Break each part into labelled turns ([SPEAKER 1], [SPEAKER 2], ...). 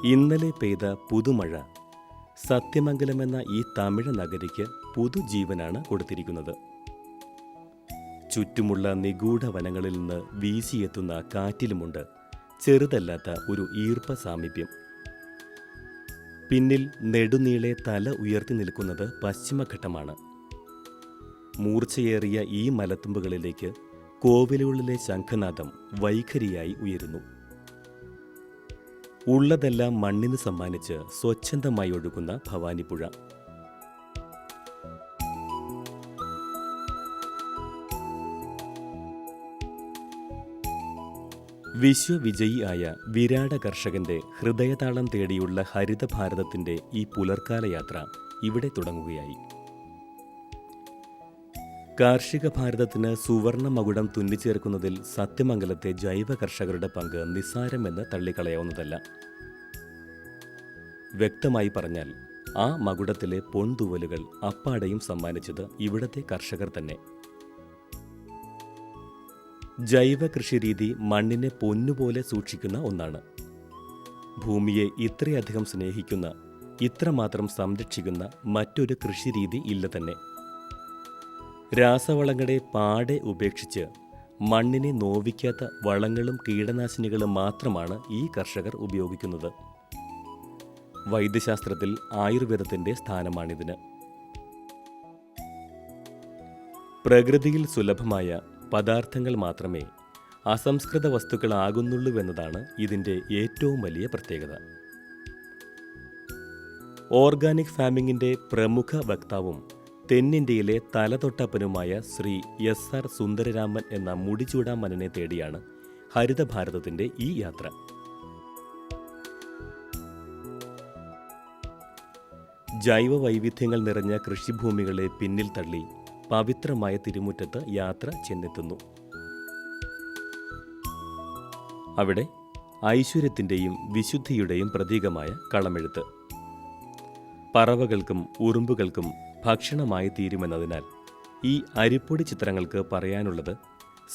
[SPEAKER 1] ഇന്നലെ പെയ്ത പുതുമഴ സത്യമംഗലമെന്ന ഈ തമിഴ് നഗരിക്ക് പുതുജീവനാണ് കൊടുത്തിരിക്കുന്നത്. ചുറ്റുമുള്ള നിഗൂഢ വനങ്ങളിൽ നിന്ന് വീശിയെത്തുന്ന കാറ്റിലുമുണ്ട് ചെറുതല്ലാത്ത ഒരു ഈർപ്പ സാമീപ്യം. പിന്നിൽ നെടുനീളെ തല ഉയർത്തി നിൽക്കുന്നത് പശ്ചിമഘട്ടമാണ്. മൂർച്ചയേറിയ ഈ മലത്തുമ്പുകളിലേക്ക് കോവിലുകളിലെ ശംഖനാദം വൈഖരിയായി ഉയരുന്നു. ഉള്ളതെല്ലാം മണ്ണിന് സമ്മാനിച്ച് സ്വച്ഛന്തമായി ഒഴുകുന്ന ഭവാനിപ്പുഴ. വിശ്വവിജയിയായ വിരാട കർഷകന്റെ ഹൃദയതാളം തേടിയുള്ള ഹരിതഭാരതത്തിന്റെ ഈ പുലർക്കാല യാത്ര ഇവിടെ തുടങ്ങുകയായി. കാർഷിക ഭാരതത്തിന് സുവർണ മകുടം തുന്നിച്ചേർക്കുന്നതിൽ സത്യമംഗലത്തെ ജൈവ കർഷകരുടെ പങ്ക് നിസ്സാരമെന്ന് തള്ളിക്കളയാവുന്നതല്ല. വ്യക്തമായി പറഞ്ഞാൽ ആ മകുടത്തിലെ പൊൻതൂവലുകൾ അപ്പാടെയും സമ്മാനിച്ചത് ഇവിടത്തെ കർഷകർ തന്നെ. ജൈവ കൃഷിരീതി മണ്ണിനെ പൊന്നുപോലെ സൂക്ഷിക്കുന്ന ഒന്നാണ്. ഭൂമിയെ ഇത്രയധികം സ്നേഹിക്കുന്ന, ഇത്രമാത്രം സംരക്ഷിക്കുന്ന മറ്റൊരു കൃഷിരീതി ഇല്ല തന്നെ. രാസവളങ്ങളെ പാടെ ഉപേക്ഷിച്ച് മണ്ണിനെ നോവിക്കാത്ത വളങ്ങളും കീടനാശിനികളും മാത്രമാണ് ഈ കർഷകർ ഉപയോഗിക്കുന്നത്. വൈദ്യശാസ്ത്രത്തിൽ ആയുർവേദത്തിന്റെ സ്ഥാനമാണിതിന്. പ്രകൃതിയിൽ സുലഭമായ പദാർത്ഥങ്ങൾ മാത്രമേ അസംസ്കൃത വസ്തുക്കളാകുന്നുള്ളൂവെന്നതാണ് ഇതിൻ്റെ ഏറ്റവും വലിയ പ്രത്യേകത. ഓർഗാനിക് ഫാമിങ്ങിൻ്റെ പ്രമുഖ വക്താവും തെന്നിന്ത്യയിലെ തലതൊട്ടപ്പനുമായ ശ്രീ എസ്.ആർ. സുന്ദരരാമൻ എന്ന മുടിചൂടാമനെ തേടിയാണ് ഹരിതഭാരതത്തിൻ്റെ ഈ യാത്ര. ജൈവ വൈവിധ്യങ്ങൾ നിറഞ്ഞ കൃഷിഭൂമികളെ പിന്നിൽ തള്ളി പവിത്രമായ തിരുമുറ്റത്ത് യാത്ര ചെന്നെത്തുന്നു. അവിടെ ഐശ്വര്യത്തിൻ്റെയും വിശുദ്ധിയുടെയും പ്രതീകമായ കളമെഴുത്ത് പറവകൾക്കും ഉറുമ്പുകൾക്കും ഭക്ഷണമായി തീരുമെന്നതിനാൽ ഈ അരിപ്പൊടി ചിത്രങ്ങൾക്ക് പറയാനുള്ളത്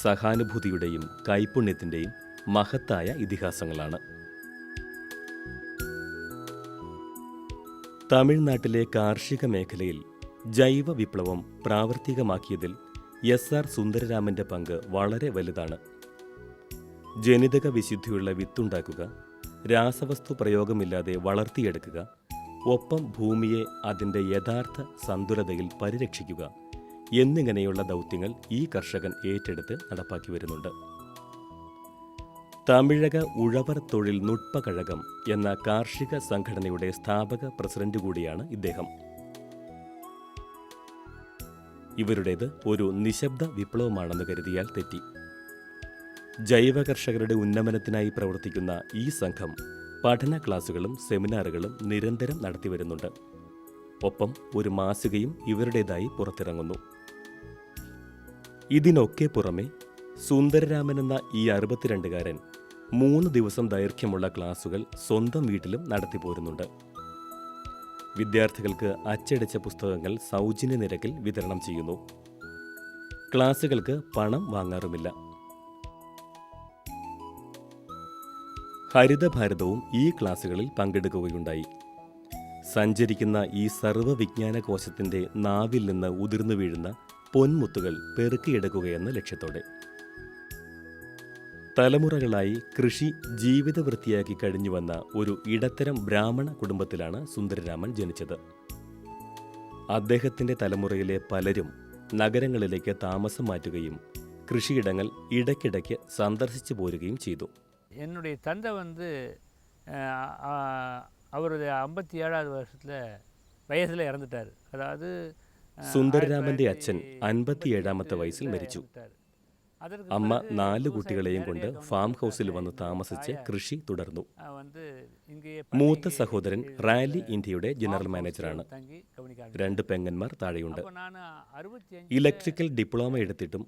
[SPEAKER 1] സഹാനുഭൂതിയുടെയും കൈപുണ്യത്തിൻ്റെയും മഹത്തായ ഇതിഹാസങ്ങളാണ്. തമിഴ്നാട്ടിലെ കാർഷിക മേഖലയിൽ ജൈവ വിപ്ലവം പ്രാവർത്തികമാക്കിയതിൽ എസ്.ആർ. സുന്ദരരാമന്റെ പങ്ക് വളരെ വലുതാണ്. ജനിതക വിശുദ്ധിയുള്ള വിത്തുണ്ടാക്കുക, രാസവസ്തു പ്രയോഗമില്ലാതെ വളർത്തിയെടുക്കുക, ഒപ്പം ഭൂമിയെ അതിൻ്റെ യഥാർത്ഥ സന്തുലതയിൽ പരിരക്ഷിക്കുക എന്നിങ്ങനെയുള്ള ദൗത്യങ്ങൾ ഈ കർഷകൻ ഏറ്റെടുത്ത് നടപ്പാക്കി വരുന്നുണ്ട്. തമിഴക ഉഴവർ തൊഴിൽ നുട്പകഴകം എന്ന കാർഷിക സംഘടനയുടെ സ്ഥാപക പ്രസിഡന്റ് കൂടിയാണ് ഇദ്ദേഹം. ഇവരുടേത് ഒരു നിശബ്ദ വിപ്ലവമാണെന്ന് കരുതിയാൽ തെറ്റി. ജൈവ കർഷകരുടെ ഉന്നമനത്തിനായി പ്രവർത്തിക്കുന്ന ഈ സംഘം പഠന ക്ലാസുകളും സെമിനാറുകളും നിരന്തരം നടത്തിവരുന്നുണ്ട്. ഒപ്പം ഒരു മാസികയും ഇവരുടേതായി പുറത്തിറങ്ങുന്നു. ഇതിനൊക്കെ പുറമെ സുന്ദരരാമൻ എന്ന ഈ 62കാരൻ 3 ദിവസം ദൈർഘ്യമുള്ള ക്ലാസുകൾ സ്വന്തം വീട്ടിലും നടത്തിപ്പോരുന്നുണ്ട്. വിദ്യാർത്ഥികൾക്ക് അച്ചടിച്ച പുസ്തകങ്ങൾ സൗജന്യ നിരക്കിൽ വിതരണം ചെയ്യുന്നു. ക്ലാസുകൾക്ക് പണം വാങ്ങാറുമില്ല. ഹരിതഭാരതവും ഈ ക്ലാസുകളിൽ പങ്കെടുക്കുകയുണ്ടായി. സഞ്ചരിക്കുന്ന ഈ സർവ്വവിജ്ഞാന കോശത്തിൻ്റെ നാവിൽ നിന്ന് ഉതിർന്നു വീഴുന്ന പൊന്മുത്തുകൾ പെറുക്കിയെടുക്കുകയെന്ന ലക്ഷ്യത്തോടെ. തലമുറകളായി കൃഷി ജീവിതവൃത്തിയാക്കി കഴിഞ്ഞുവന്ന ഒരു ഇടത്തരം ബ്രാഹ്മണ കുടുംബത്തിലാണ് സുന്ദരരാമൻ ജനിച്ചത്. അദ്ദേഹത്തിൻ്റെ തലമുറയിലെ പലരും നഗരങ്ങളിലേക്ക് താമസം മാറ്റുകയും കൃഷിയിടങ്ങൾ ഇടയ്ക്കിടയ്ക്ക് സന്ദർശിച്ചു പോരുകയും ചെയ്തു.
[SPEAKER 2] என்னுடைய தந்தை அவருடைய 57வது വയസ്സിൽ ഇറന്നിട്ടാർ. അതായത്
[SPEAKER 1] സുന്ദരരാമന്റെ അച്ഛൻ 57ാമത്തെ വയസ്സിൽ മരിച്ചു. അമ്മ 4 കുട്ടികളെയും കൊണ്ട് ഫാം ഹൗസിൽ വന്ന് താമസിച്ച് കൃഷി തുടർന്നു. മൂത്ത സഹോദരൻ റാലി ഇന്ത്യയുടെ ജനറൽ മാനേജറാണ്. 2 പെങ്ങന്മാർ താഴെയുണ്ട്. ഇലക്ട്രിക്കൽ ഡിപ്ലോമ എടുത്തിട്ടും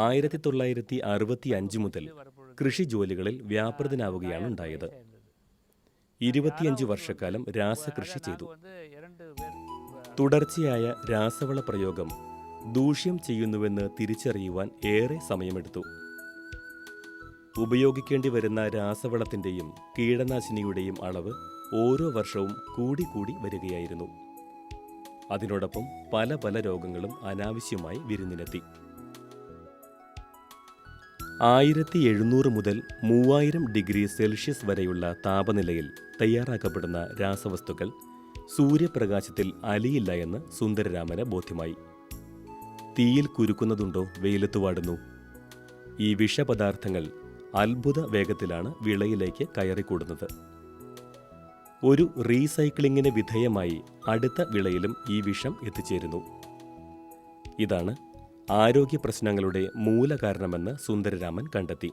[SPEAKER 1] 1965 മുതൽ കൃഷി ജോലികളിൽ വ്യാപൃതനാവുകയാണ് ഉണ്ടായത്. 25 വർഷക്കാലം രാസകൃഷി ചെയ്തു. തുടർച്ചയായ രാസവള പ്രയോഗം ദൂഷ്യം ചെയ്യുന്നുവെന്ന് തിരിച്ചറിയുവാൻ ഏറെ സമയമെടുത്തു. ഉപയോഗിക്കേണ്ടി വരുന്ന രാസവളത്തിൻ്റെയും കീടനാശിനിയുടെയും അളവ് ഓരോ വർഷവും കൂടിക്കൂടി വരികയായിരുന്നു. അതിനോടൊപ്പം പല പല രോഗങ്ങളും അനാവശ്യമായി വിരുന്നിനെത്തി. 1700 മുതൽ 3000 ഡിഗ്രി സെൽഷ്യസ് വരെയുള്ള താപനിലയിൽ തയ്യാറാക്കപ്പെടുന്ന രാസവസ്തുക്കൾ സൂര്യപ്രകാശത്തിൽ അലിയില്ല എന്ന് സുന്ദരരാമന് ബോധ്യമായി. തീയിൽ കുരുക്കുന്നതുണ്ടോ വെയിലത്ത് വാടുന്നു. ഈ വിഷപദാർത്ഥങ്ങൾ അത്ഭുത വേഗത്തിലാണ് വിളയിലേക്ക് കയറിക്കൂടുന്നത്. ഒരു റീസൈക്ലിങ്ങിന് വിധേയമായി അടുത്ത വിളയിലും ഈ വിഷം എത്തിച്ചേരുന്നു. ഇതാണ് ആരോഗ്യ പ്രശ്നങ്ങളുടെ മൂലകാരണമെന്ന് സുന്ദരരാമൻ കണ്ടെത്തി.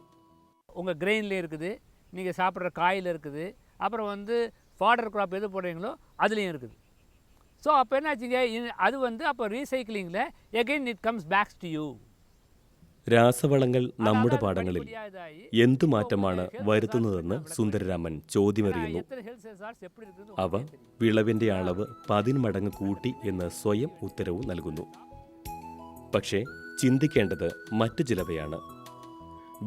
[SPEAKER 2] உங்கள் கிரெயினில் இருக்குது, நீங்கள் சாப்பிட்ற காயில் இருக்குது, அப்புறம் வந்து ஃபாடர் க்ராப் எது போடுறீங்களோ அதுலேயும் இருக்குது. ஸோ அப்போ என்னாச்சுங்க, அது வந்து அப்போ ரீசைக்கிளிங்கில் again it comes backs to you.
[SPEAKER 1] രാസവളങ്ങൾ നമ്മുടെ പാടങ്ങളിൽ എന്തു മാറ്റമാണ് വരുത്തുന്നതെന്ന് സുന്ദരരാമൻ ചോദ്യമെറിയുന്നു. അവ വിളവിൻ്റെ അളവ് 10 മടങ്ങ് കൂട്ടി എന്ന് സ്വയം ഉത്തരവും നൽകുന്നു. പക്ഷേ ചിന്തിക്കേണ്ടത് മറ്റു ചിലവയാണ്.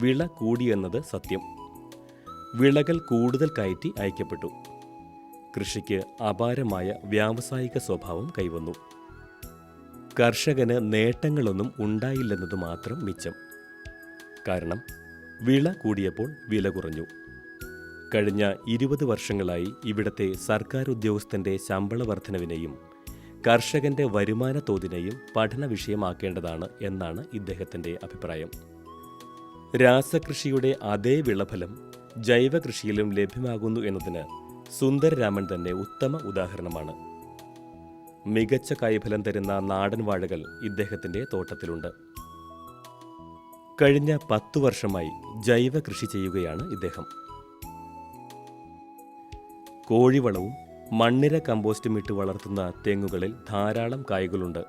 [SPEAKER 1] വിള കൂടിയെന്നത് സത്യം. വിളകൾ കൂടുതൽ കയറ്റി അയക്കപ്പെട്ടു. കൃഷിക്ക് അപാരമായ വ്യാവസായിക സ്വഭാവം കൈവന്നു. കർഷകന് നേട്ടങ്ങളൊന്നും ഉണ്ടായില്ലെന്നത് മാത്രം മിച്ചം. കാരണം വിള കൂടിയപ്പോൾ വില കുറഞ്ഞു. കഴിഞ്ഞ 20 വർഷങ്ങളായി ഇവിടത്തെ സർക്കാർ ഉദ്യോഗസ്ഥൻ്റെ ശമ്പള വർധനവിനെയും കർഷകന്റെ വരുമാന തോതിനെയും പഠന വിഷയമാക്കേണ്ടതാണ് എന്നാണ് ഇദ്ദേഹത്തിൻ്റെ അഭിപ്രായം. രാസകൃഷിയുടെ അതേ വിളഫലം ജൈവ കൃഷിയിലും ലഭ്യമാകുന്നു എന്നതിന് സുന്ദരരാമൻ തന്നെ ഉത്തമ ഉദാഹരണമാണ്. മികച്ച കായ്ഫലം തരുന്ന നാടൻ വാഴകൾ ഇദ്ദേഹത്തിൻ്റെ തോട്ടത്തിലുണ്ട്. കഴിഞ്ഞ 10 വർഷമായി ജൈവ കൃഷി ചെയ്യുകയാണ് ഇദ്ദേഹം. കോഴിവളവും മണ്ണിര കമ്പോസ്റ്റും ഇട്ട് വളർത്തുന്ന തെങ്ങുകളിൽ ധാരാളം കായ്കളുണ്ട്.